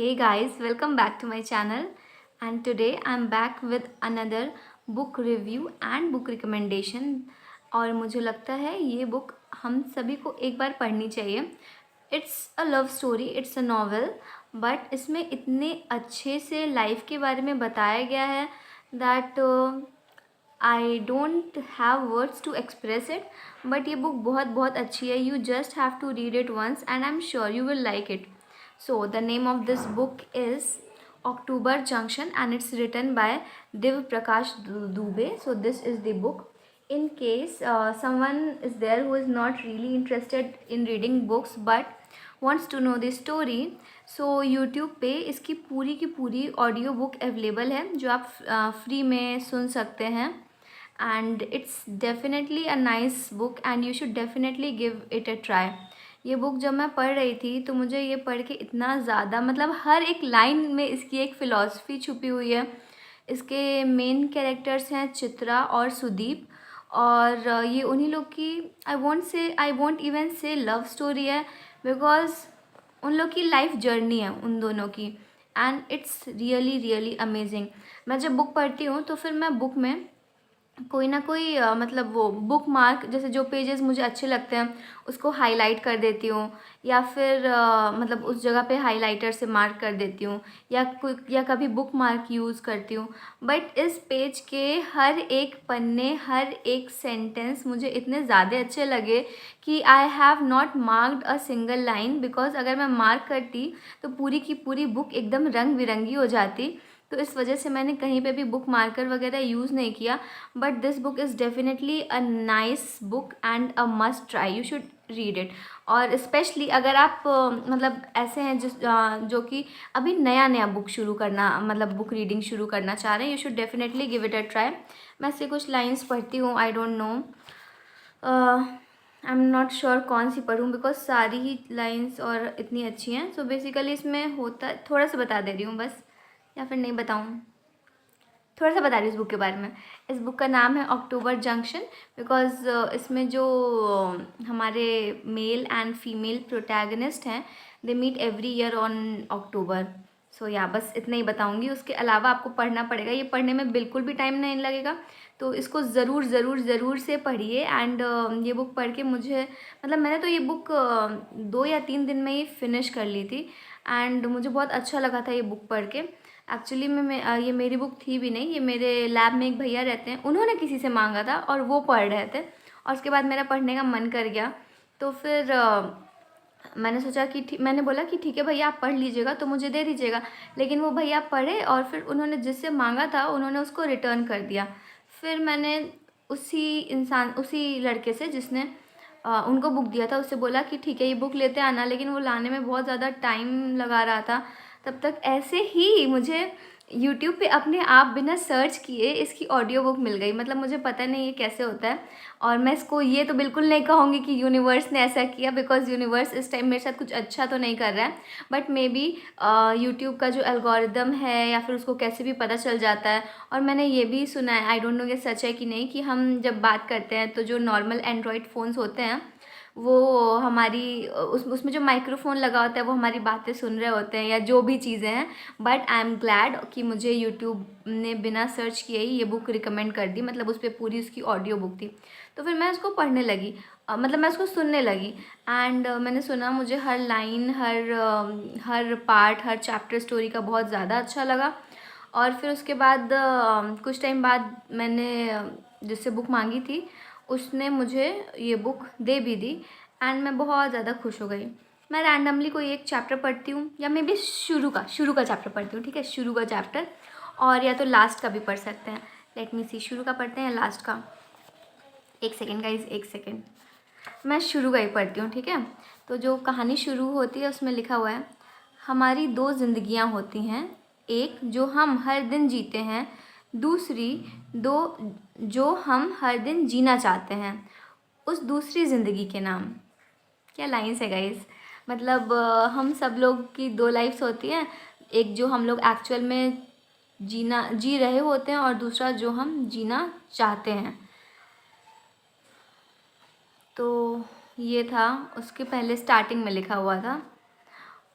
Hey guys, welcome back to my channel and today I'm back with another book review and book recommendation और मुझे लगता है ये book हम सभी को एक बार पढ़नी चाहिए। It's a love story, it's a novel, but इसमें इतने अच्छे से लाइफ के बारे में बताया गया है that I don't have words to express it. But ये बुक बहुत बहुत अच्छी है। You just have to read it once and I am sure you will like it. So the name of this book is October Junction and it's written by Div Prakash Dubey. So this is the book. In case someone is there who is not really interested in reading books but wants to know the story, so YouTube पे इसकी की पूरी audio book available है जो आप free में सुन सकते हैं। And it's definitely a nice book and you should definitely give it a try. ये बुक जब मैं पढ़ रही थी तो मुझे ये पढ़ के इतना ज़्यादा मतलब हर एक लाइन में इसकी एक फ़िलॉसफी छुपी हुई है। इसके मेन कैरेक्टर्स हैं चित्रा और सुदीप, और ये उन्हीं लोग की आई वॉन्ट इवन से लव स्टोरी है, बिकॉज उन लोग की लाइफ जर्नी है उन दोनों की। And it's really really amazing. मैं जब बुक पढ़ती हूँ तो फिर मैं बुक में कोई ना कोई मतलब वो बुक मार्क, जैसे जो पेजेस मुझे अच्छे लगते हैं उसको हाईलाइट कर देती हूँ, या फिर मतलब उस जगह पे हाईलाइटर से मार्क कर देती हूँ, या कभी बुक मार्क यूज़ करती हूँ। बट इस पेज के हर एक पन्ने, हर एक सेंटेंस मुझे इतने ज़्यादा अच्छे लगे कि I have not marked a single line, because अगर मैं मार्क करती तो पूरी की पूरी बुक एकदम रंग बिरंगी हो जाती। तो इस वजह से मैंने कहीं पे भी बुक मार्कर वगैरह यूज़ नहीं किया। But this book is definitely a nice book and a must try, you should read it. और स्पेशली अगर आप मतलब ऐसे हैं जो कि अभी नया नया बुक शुरू करना, मतलब बुक रीडिंग शुरू करना चाह रहे हैं, you should definitely give it a try. मैं इससे कुछ लाइन्स पढ़ती हूँ, I don't know, I am not sure कौन सी पढ़ूँ, बिकॉज सारी ही लाइन्स और इतनी अच्छी हैं। सो बेसिकली इसमें होता, थोड़ा सा बता दे रही हूँ बस, या फिर नहीं बताऊँ, थोड़ा सा बता रही हूँ इस बुक के बारे में। इस बुक का नाम है अक्टूबर जंक्शन, बिकॉज इसमें जो हमारे मेल एंड फीमेल प्रोटैगनिस्ट हैं, they meet every year on October. So yeah बस इतना ही बताऊँगी। उसके अलावा आपको पढ़ना पड़ेगा, ये पढ़ने में बिल्कुल भी टाइम नहीं लगेगा, तो इसको ज़रूर ज़रूर ज़रूर से पढ़िए। एंड ये बुक पढ़ के मुझे मतलब मैंने तो ये बुक 2 या 3 दिन में ही फिनिश कर ली थी। एंड मुझे बहुत अच्छा लगा था ये बुक पढ़ के। एक्चुअली ये मेरी बुक थी भी नहीं, ये मेरे लैब में एक भैया रहते हैं, उन्होंने किसी से मांगा था और वो पढ़ रहे थे, और उसके बाद मेरा पढ़ने का मन कर गया। तो फिर मैंने सोचा कि मैंने बोला कि ठीक है भैया आप पढ़ लीजिएगा तो मुझे दे दीजिएगा। लेकिन वो भैया पढ़े और फिर उन्होंने जिससे मांगा था उन्होंने उसको रिटर्न कर दिया। फिर मैंने उसी लड़के से जिसने उनको बुक दिया था उससे बोला कि ठीक है ये बुक लेते आना, लेकिन वो लाने में बहुत ज़्यादा टाइम लगा रहा था। तब तक ऐसे ही मुझे यूट्यूब पे अपने आप बिना सर्च किए इसकी ऑडियो बुक मिल गई। मतलब मुझे पता नहीं ये कैसे होता है, और मैं इसको ये तो बिल्कुल नहीं कहूँगी कि यूनिवर्स ने ऐसा किया, बिकॉज यूनिवर्स इस टाइम मेरे साथ कुछ अच्छा तो नहीं कर रहा है। बट मे बी यूट्यूब का जो एल्गोरिदम है या फिर उसको कैसे भी पता चल जाता है। और मैंने ये भी सुना है, आई डोंट नो ये सच है कि नहीं, कि हम जब बात करते हैं तो जो नॉर्मल एंड्रॉयड फ़ोन्स होते हैं वो हमारी उसमें जो माइक्रोफोन लगा होता है वो हमारी बातें सुन रहे होते हैं या जो भी चीज़ें हैं। बट आई एम ग्लैड कि मुझे यूट्यूब ने बिना सर्च किए ही ये बुक रिकमेंड कर दी, मतलब उस पर पूरी उसकी ऑडियो बुक थी। तो फिर मैं उसको पढ़ने लगी, मतलब मैं उसको सुनने लगी। एंड मैंने सुना, मुझे हर लाइन, हर पार्ट, हर चैप्टर स्टोरी का बहुत ज़्यादा अच्छा लगा। और फिर उसके बाद कुछ टाइम बाद मैंने जिससे बुक मांगी थी उसने मुझे ये बुक दे भी दी, एंड मैं बहुत ज़्यादा खुश हो गई। मैं रैंडमली कोई एक चैप्टर पढ़ती हूँ, या मे बी शुरू का चैप्टर पढ़ती हूँ, ठीक है, शुरू का चैप्टर, और या तो लास्ट का भी पढ़ सकते हैं। लेट मी सी, शुरू का पढ़ते हैं या लास्ट का। एक सेकेंड गाइज, एक सेकेंड, मैं शुरू का ही पढ़ती हूँ, ठीक है। तो जो कहानी शुरू होती है उसमें लिखा हुआ है, हमारी 2 जिंदगियाँ होती हैं, एक जो हम हर दिन जीते हैं, दूसरी दो जो हम हर दिन जीना चाहते हैं, उस दूसरी ज़िंदगी के नाम। क्या लाइन्स है गाइस। मतलब हम सब लोग की 2 लाइफ्स होती हैं, एक जो हम लोग एक्चुअल में जी रहे होते हैं, और दूसरा जो हम जीना चाहते हैं। तो ये था, उसके पहले स्टार्टिंग में लिखा हुआ था,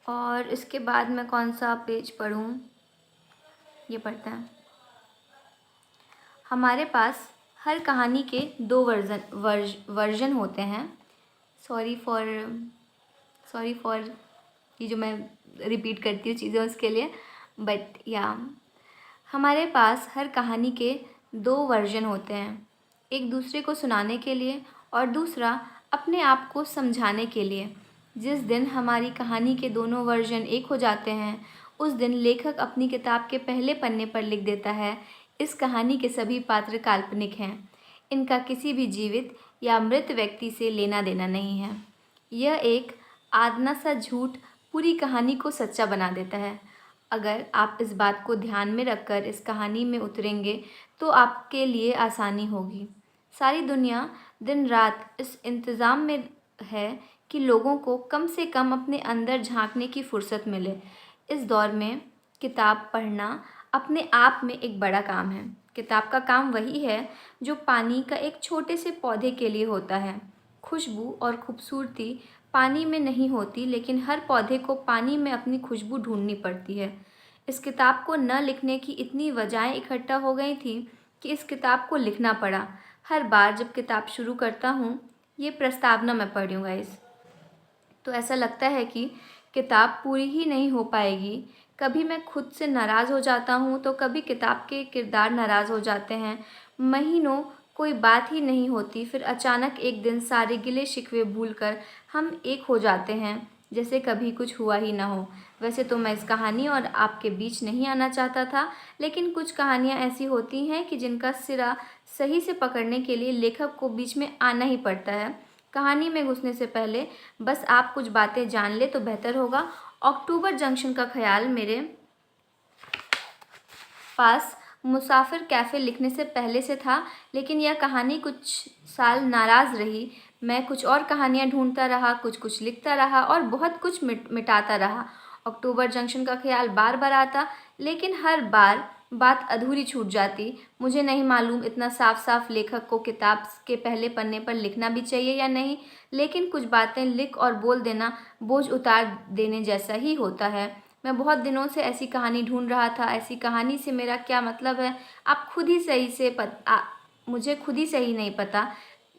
और इसके बाद मैं कौन सा पेज पढ़ूँ, ये पढ़ते हैं। हमारे पास हर कहानी के दो वर्जन होते हैं। सॉरी फॉर ये जो मैं रिपीट करती हूँ चीज़ें उसके लिए, बट या हमारे पास हर कहानी के दो वर्जन होते हैं, एक दूसरे को सुनाने के लिए और दूसरा अपने आप को समझाने के लिए। जिस दिन हमारी कहानी के दोनों वर्जन एक हो जाते हैं उस दिन लेखक अपनी किताब के पहले पन्ने पर लिख देता है, इस कहानी के सभी पात्र काल्पनिक हैं, इनका किसी भी जीवित या मृत व्यक्ति से लेना देना नहीं है। यह एक आदना सा झूठ पूरी कहानी को सच्चा बना देता है। अगर आप इस बात को ध्यान में रखकर इस कहानी में उतरेंगे तो आपके लिए आसानी होगी। सारी दुनिया दिन रात इस इंतज़ाम में है कि लोगों को कम से कम अपने अंदर झांकने की फुर्सत मिले। इस दौर में किताब पढ़ना अपने आप में एक बड़ा काम है। किताब का काम वही है जो पानी का एक छोटे से पौधे के लिए होता है। खुशबू और खूबसूरती पानी में नहीं होती, लेकिन हर पौधे को पानी में अपनी खुशबू ढूंढनी पड़ती है। इस किताब को न लिखने की इतनी वजहें इकट्ठा हो गई थी कि इस किताब को लिखना पड़ा। हर बार जब किताब शुरू करता हूँ, ये प्रस्तावना मैं पढ़ रही हूँ गाइस, तो ऐसा लगता है कि किताब पूरी ही नहीं हो पाएगी। कभी मैं खुद से नाराज़ हो जाता हूँ तो कभी किताब के किरदार नाराज़ हो जाते हैं। महीनों कोई बात ही नहीं होती, फिर अचानक एक दिन सारे गिले शिकवे भूलकर हम एक हो जाते हैं, जैसे कभी कुछ हुआ ही ना हो। वैसे तो मैं इस कहानी और आपके बीच नहीं आना चाहता था, लेकिन कुछ कहानियाँ ऐसी होती हैं कि जिनका सिरा सही से पकड़ने के लिए लेखक को बीच में आना ही पड़ता है। कहानी में घुसने से पहले बस आप कुछ बातें जान ले तो बेहतर होगा। अक्टूबर जंक्शन का ख्याल मेरे पास मुसाफिर कैफ़े लिखने से पहले से था, लेकिन यह कहानी कुछ साल नाराज़ रही। मैं कुछ और कहानियाँ ढूंढता रहा, कुछ कुछ लिखता रहा और बहुत कुछ मिटाता रहा। अक्टूबर जंक्शन का ख्याल बार बार आता, लेकिन हर बार बात अधूरी छूट जाती। मुझे नहीं मालूम इतना साफ साफ लेखक को किताब के पहले पन्ने पर लिखना भी चाहिए या नहीं, लेकिन कुछ बातें लिख और बोल देना बोझ उतार देने जैसा ही होता है। मैं बहुत दिनों से ऐसी कहानी ढूंढ रहा था। ऐसी कहानी से मेरा क्या मतलब है, आप खुद ही सही से मुझे खुद ही सही नहीं पता।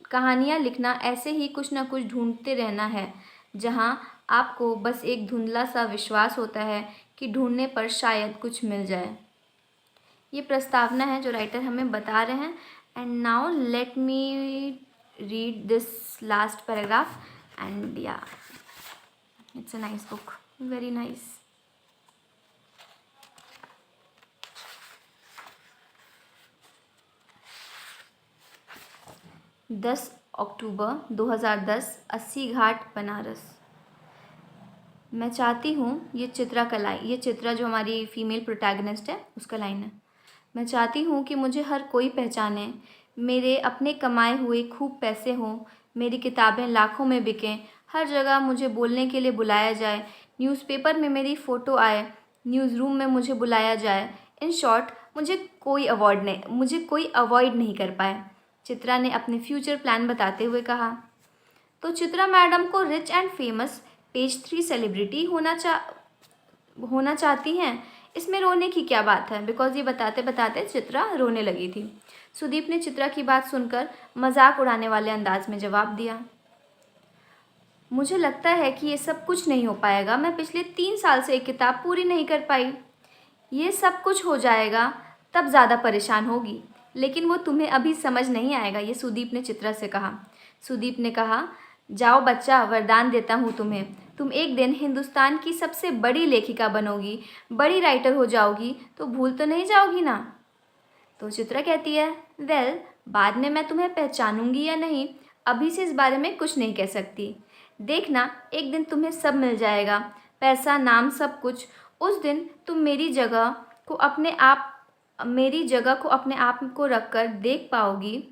कहानियाँ लिखना ऐसे ही कुछ ना कुछ ढूंढते रहना है, जहाँ आपको बस एक धुंधला सा विश्वास होता है कि ढूंढने पर शायद कुछ मिल जाए। ये प्रस्तावना है जो राइटर हमें बता रहे हैं। And now let me read this last paragraph and yeah it's a nice book, very nice. 10 October 2010, 80 ghat Banaras. मैं चाहती हूँ, ये चित्रा जो हमारी फीमेल प्रोटैगनिस्ट है उसका लाइन है। मैं चाहती हूँ कि मुझे हर कोई पहचाने, मेरे अपने कमाए हुए खूब पैसे हों, मेरी किताबें लाखों में बिकें, हर जगह मुझे बोलने के लिए बुलाया जाए, न्यूज़पेपर में मेरी फ़ोटो आए, न्यूज़ रूम में मुझे बुलाया जाए। इन शॉर्ट मुझे कोई अवॉइड नहीं कर पाए। चित्रा ने अपने फ्यूचर प्लान बताते हुए कहा। तो चित्रा मैडम को rich and famous page 3 celebrity होना चाहती हैं। इसमें रोने की क्या बात है? बिकॉज ये बताते बताते चित्रा रोने लगी थी। सुदीप ने चित्रा की बात सुनकर मजाक उड़ाने वाले अंदाज में जवाब दिया। मुझे लगता है कि ये सब कुछ नहीं हो पाएगा। मैं पिछले 3 साल से एक किताब पूरी नहीं कर पाई। ये सब कुछ हो जाएगा तब ज़्यादा परेशान होगी, लेकिन वो तुम्हें अभी समझ नहीं आएगा, ये सुदीप ने चित्रा से कहा। सुदीप ने कहा, जाओ बच्चा, वरदान देता हूँ तुम्हें, तुम एक दिन हिंदुस्तान की सबसे बड़ी लेखिका बनोगी, बड़ी राइटर हो जाओगी, तो भूल तो नहीं जाओगी ना? तो चित्रा कहती है, वेल, बाद में मैं तुम्हें पहचानूंगी या नहीं, अभी से इस बारे में कुछ नहीं कह सकती। देखना, एक दिन तुम्हें सब मिल जाएगा, पैसा, नाम, सब कुछ। उस दिन तुम मेरी जगह को अपने आप को रखकर देख पाओगी।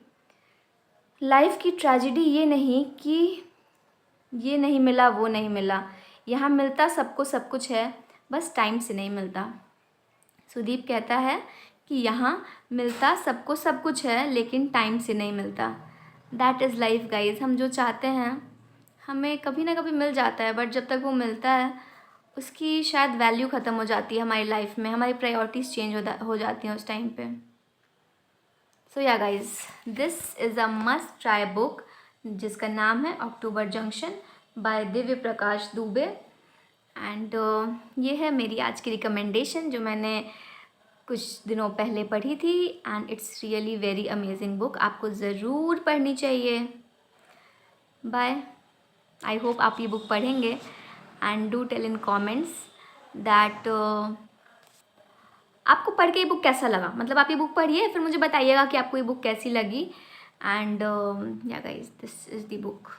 लाइफ की ट्रेजेडी ये नहीं कि ये नहीं मिला, वो नहीं मिला। यहाँ मिलता सबको सब कुछ है, बस टाइम से नहीं मिलता। सुदीप कहता है कि यहाँ मिलता सबको सब कुछ है, लेकिन टाइम से नहीं मिलता। That is life guys. हम जो चाहते हैं हमें कभी ना कभी मिल जाता है, बट जब तक वो मिलता है उसकी शायद वैल्यू ख़त्म हो जाती है हमारी लाइफ में, हमारी प्रायोरिटीज़ चेंज हो जाती हैं उस टाइम पे। सो yeah guys, this is a must try book जिसका नाम है अक्टूबर junction bye Divya Prakash Dubey. And ये है मेरी आज की रिकमेंडेशन जो मैंने कुछ दिनों पहले पढ़ी थी, and it's really very amazing book, आपको ज़रूर पढ़नी चाहिए। बाय। आई होप आप ये बुक पढ़ेंगे and do tell in comments that आपको पढ़ के ये बुक कैसा लगा। मतलब आप ये बुक पढ़िए, फिर मुझे बताइएगा कि आपको ये बुक कैसी लगी। And yeah guys, this is the book.